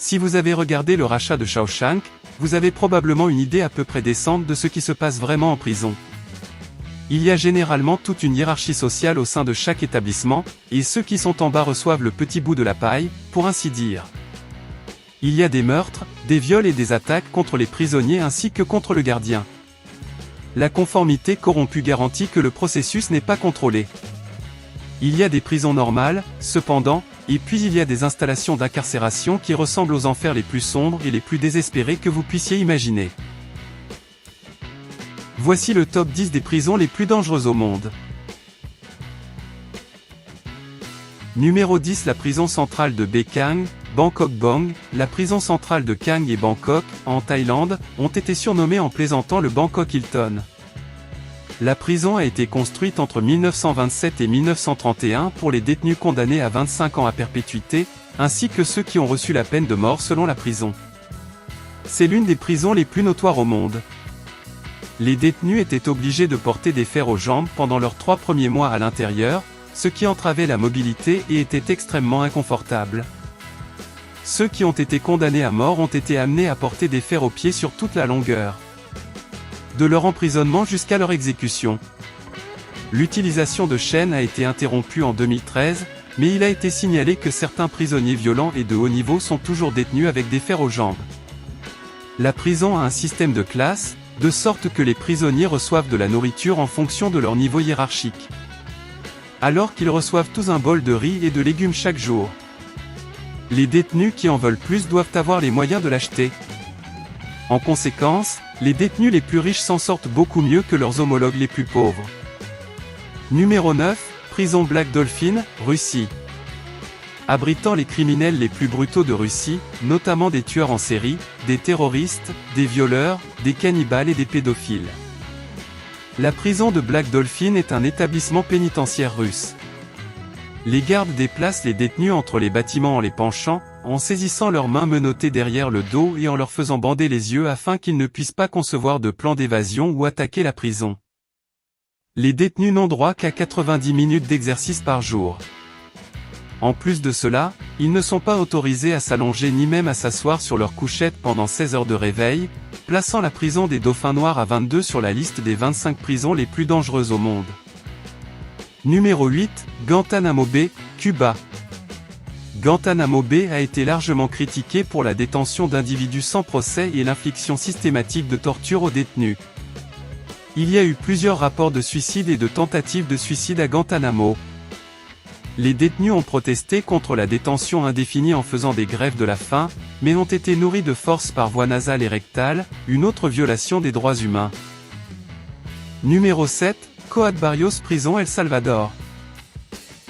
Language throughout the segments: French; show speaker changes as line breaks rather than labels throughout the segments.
Si vous avez regardé le rachat de Shawshank, vous avez probablement une idée à peu près décente de ce qui se passe vraiment en prison. Il y a généralement toute une hiérarchie sociale au sein de chaque établissement, et ceux qui sont en bas reçoivent le petit bout de la paille, pour ainsi dire. Il y a des meurtres, des viols et des attaques contre les prisonniers ainsi que contre le gardien. La conformité corrompue garantit que le processus n'est pas contrôlé. Il y a des prisons normales, cependant, et puis il y a des installations d'incarcération qui ressemblent aux enfers les plus sombres et les plus désespérés que vous puissiez imaginer. Voici le top 10 des prisons les plus dangereuses au monde. Numéro 10. La prison centrale de Baekang, Bangkok Bang. La prison centrale de Kang et Bangkok, en Thaïlande, ont été surnommées en plaisantant le Bangkok Hilton. La prison a été construite entre 1927 et 1931 pour les détenus condamnés à 25 ans à perpétuité, ainsi que ceux qui ont reçu la peine de mort selon la prison. C'est l'une des prisons les plus notoires au monde. Les détenus étaient obligés de porter des fers aux jambes pendant leurs 3 premiers mois à l'intérieur, ce qui entravait la mobilité et était extrêmement inconfortable. Ceux qui ont été condamnés à mort ont été amenés à porter des fers aux pieds sur toute la longueur de leur emprisonnement jusqu'à leur exécution. L'utilisation de chaînes a été interrompue en 2013, mais il a été signalé que certains prisonniers violents et de haut niveau sont toujours détenus avec des fers aux jambes. La prison a un système de classes, de sorte que les prisonniers reçoivent de la nourriture en fonction de leur niveau hiérarchique. Alors qu'ils reçoivent tous un bol de riz et de légumes chaque jour. Les détenus qui en veulent plus doivent avoir les moyens de l'acheter. En conséquence, les détenus les plus riches s'en sortent beaucoup mieux que leurs homologues les plus pauvres. Numéro 9, prison Black Dolphin, Russie. Abritant les criminels les plus brutaux de Russie, notamment des tueurs en série, des terroristes, des violeurs, des cannibales et des pédophiles. La prison de Black Dolphin est un établissement pénitentiaire russe. Les gardes déplacent les détenus entre les bâtiments en les penchant, en saisissant leurs mains menottées derrière le dos et en leur faisant bander les yeux afin qu'ils ne puissent pas concevoir de plan d'évasion ou attaquer la prison. Les détenus n'ont droit qu'à 90 minutes d'exercice par jour. En plus de cela, ils ne sont pas autorisés à s'allonger ni même à s'asseoir sur leur couchette pendant 16 heures de réveil, plaçant la prison des Dauphins Noirs à 22 sur la liste des 25 prisons les plus dangereuses au monde. Numéro 8, Guantanamo Bay, Cuba. Guantanamo Bay a été largement critiqué pour la détention d'individus sans procès et l'infliction systématique de torture aux détenus. Il y a eu plusieurs rapports de suicide et de tentatives de suicide à Guantanamo. Les détenus ont protesté contre la détention indéfinie en faisant des grèves de la faim, mais ont été nourris de force par voie nasale et rectale, une autre violation des droits humains. Numéro 7, Coat Barrios Prison El Salvador.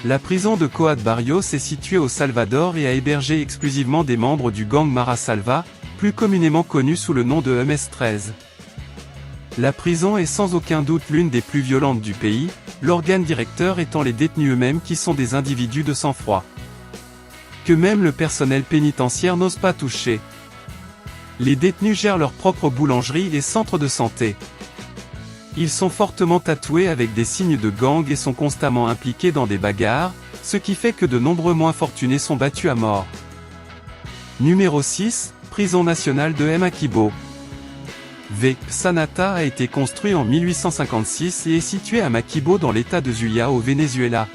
La prison de Coat Barrios est située au Salvador et a hébergé exclusivement des membres du gang Mara Salva, plus communément connu sous le nom de MS-13. La prison est sans aucun doute l'une des plus violentes du pays, l'organe directeur étant les détenus eux-mêmes qui sont des individus de sang-froid. Que même le personnel pénitentiaire n'ose pas toucher. Les détenus gèrent leur propre boulangerie et centre de santé. Ils sont fortement tatoués avec des signes de gang et sont constamment impliqués dans des bagarres, ce qui fait que de nombreux moins fortunés sont battus à mort. Numéro 6, Prison nationale de Maquibo. Sanata a été construit en 1856 et est situé à Maquibo dans l'état de Zulia au Venezuela.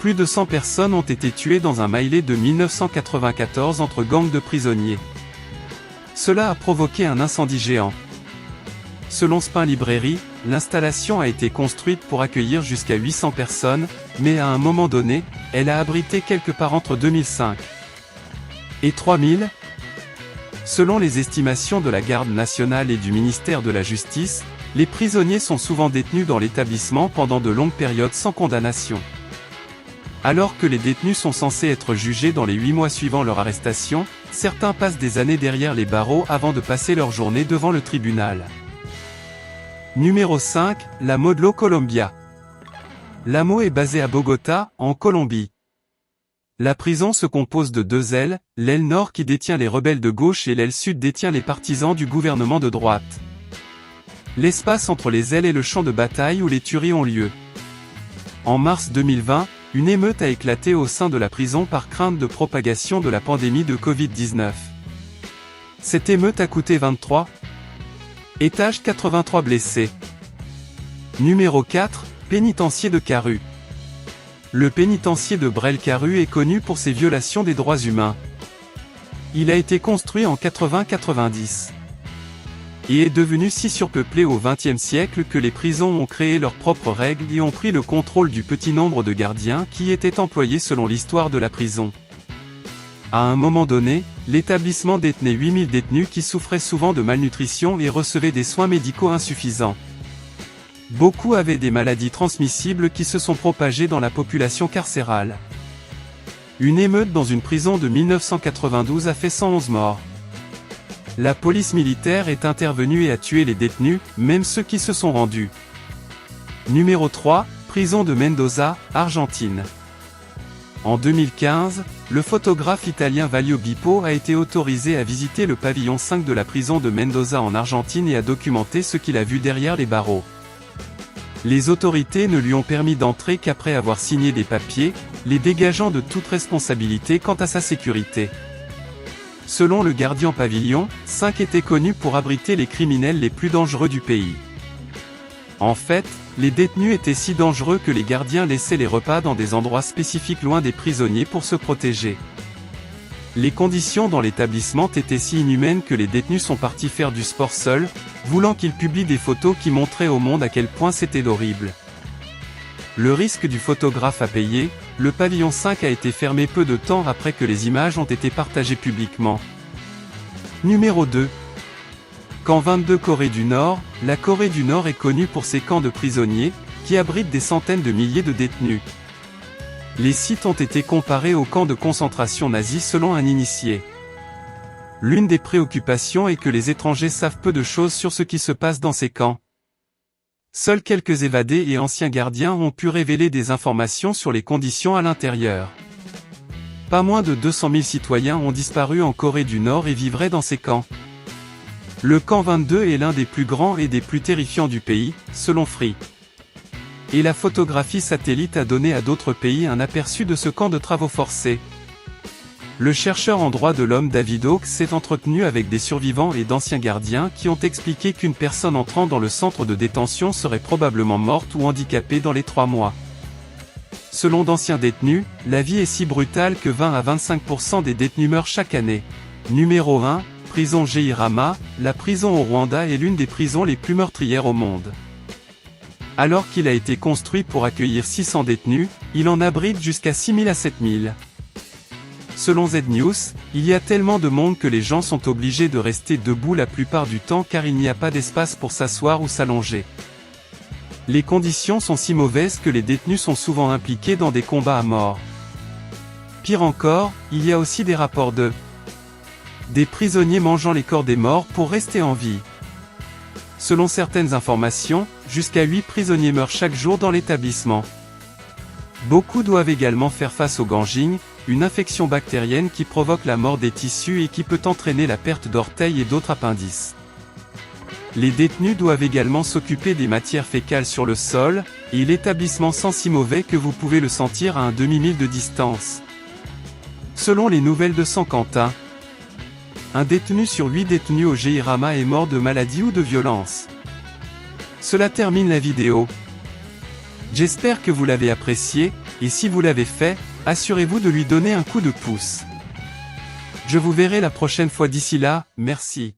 Plus de 100 personnes ont été tuées dans un mêlée de 1994 entre gangs de prisonniers. Cela a provoqué un incendie géant. Selon Spin Librairie, l'installation a été construite pour accueillir jusqu'à 800 personnes, mais à un moment donné, elle a abrité quelque part entre 2005 et 3000. Selon les estimations de la Garde nationale et du ministère de la Justice, les prisonniers sont souvent détenus dans l'établissement pendant de longues périodes sans condamnation. Alors que les détenus sont censés être jugés dans les 8 mois suivant leur arrestation, certains passent des années derrière les barreaux avant de passer leur journée devant le tribunal. Numéro 5, la Modelo Colombia. L'AMO est basée à Bogota, en Colombie. La prison se compose de 2 ailes, l'aile nord qui détient les rebelles de gauche et l'aile sud détient les partisans du gouvernement de droite. L'espace entre les ailes est le champ de bataille où les tueries ont lieu. En mars 2020, une émeute a éclaté au sein de la prison par crainte de propagation de la pandémie de Covid-19. Cette émeute a coûté 23 étages, 83 blessés. Numéro 4, pénitencier de Caru. Le pénitencier de Bresle-Caru est connu pour ses violations des droits humains. Il a été construit en 80-90 et est devenu si surpeuplé au XXe siècle que les prisons ont créé leurs propres règles et ont pris le contrôle du petit nombre de gardiens qui étaient employés selon l'histoire de la prison. À un moment donné, l'établissement détenait 8000 détenus qui souffraient souvent de malnutrition et recevaient des soins médicaux insuffisants. Beaucoup avaient des maladies transmissibles qui se sont propagées dans la population carcérale. Une émeute dans une prison de 1992 a fait 111 morts. La police militaire est intervenue et a tué les détenus, même ceux qui se sont rendus. Numéro 3, prison de Mendoza, Argentine. En 2015, le photographe italien Valio Bippo a été autorisé à visiter le pavillon 5 de la prison de Mendoza en Argentine et à documenter ce qu'il a vu derrière les barreaux. Les autorités ne lui ont permis d'entrer qu'après avoir signé des papiers, les dégageant de toute responsabilité quant à sa sécurité. Selon le gardien pavillon, 5 était connu pour abriter les criminels les plus dangereux du pays. En fait, les détenus étaient si dangereux que les gardiens laissaient les repas dans des endroits spécifiques loin des prisonniers pour se protéger. Les conditions dans l'établissement étaient si inhumaines que les détenus sont partis faire du sport seuls, voulant qu'ils publient des photos qui montraient au monde à quel point c'était horrible. Le risque du photographe a payé, le pavillon 5 a été fermé peu de temps après que les images ont été partagées publiquement. Numéro 2. Camp 22 Corée du Nord. La Corée du Nord est connue pour ses camps de prisonniers, qui abritent des centaines de milliers de détenus. Les sites ont été comparés aux camps de concentration nazis selon un initié. L'une des préoccupations est que les étrangers savent peu de choses sur ce qui se passe dans ces camps. Seuls quelques évadés et anciens gardiens ont pu révéler des informations sur les conditions à l'intérieur. Pas moins de 200 000 citoyens ont disparu en Corée du Nord et vivraient dans ces camps. Le camp 22 est l'un des plus grands et des plus terrifiants du pays, selon Free. Et la photographie satellite a donné à d'autres pays un aperçu de ce camp de travaux forcés. Le chercheur en droits de l'homme David Hawkes s'est entretenu avec des survivants et d'anciens gardiens qui ont expliqué qu'une personne entrant dans le centre de détention serait probablement morte ou handicapée dans les 3 mois. Selon d'anciens détenus, la vie est si brutale que 20 à 25% des détenus meurent chaque année. Numéro 1, prison Jeirama. La prison au Rwanda est l'une des prisons les plus meurtrières au monde. Alors qu'il a été construit pour accueillir 600 détenus, il en abrite jusqu'à 6000 à 7000. Selon Z-News, il y a tellement de monde que les gens sont obligés de rester debout la plupart du temps car il n'y a pas d'espace pour s'asseoir ou s'allonger. Les conditions sont si mauvaises que les détenus sont souvent impliqués dans des combats à mort. Pire encore, il y a aussi des rapports des prisonniers mangeant les corps des morts pour rester en vie. Selon certaines informations, jusqu'à 8 prisonniers meurent chaque jour dans l'établissement. Beaucoup doivent également faire face au gangrène, une infection bactérienne qui provoque la mort des tissus et qui peut entraîner la perte d'orteils et d'autres appendices. Les détenus doivent également s'occuper des matières fécales sur le sol, et l'établissement sent si mauvais que vous pouvez le sentir à un demi-mille de distance. Selon les nouvelles de Saint-Quentin, un détenu sur 8 détenus au Jeirama est mort de maladie ou de violence. Cela termine la vidéo. J'espère que vous l'avez apprécié, et si vous l'avez fait, assurez-vous de lui donner un coup de pouce. Je vous verrai la prochaine fois. D'ici là, merci.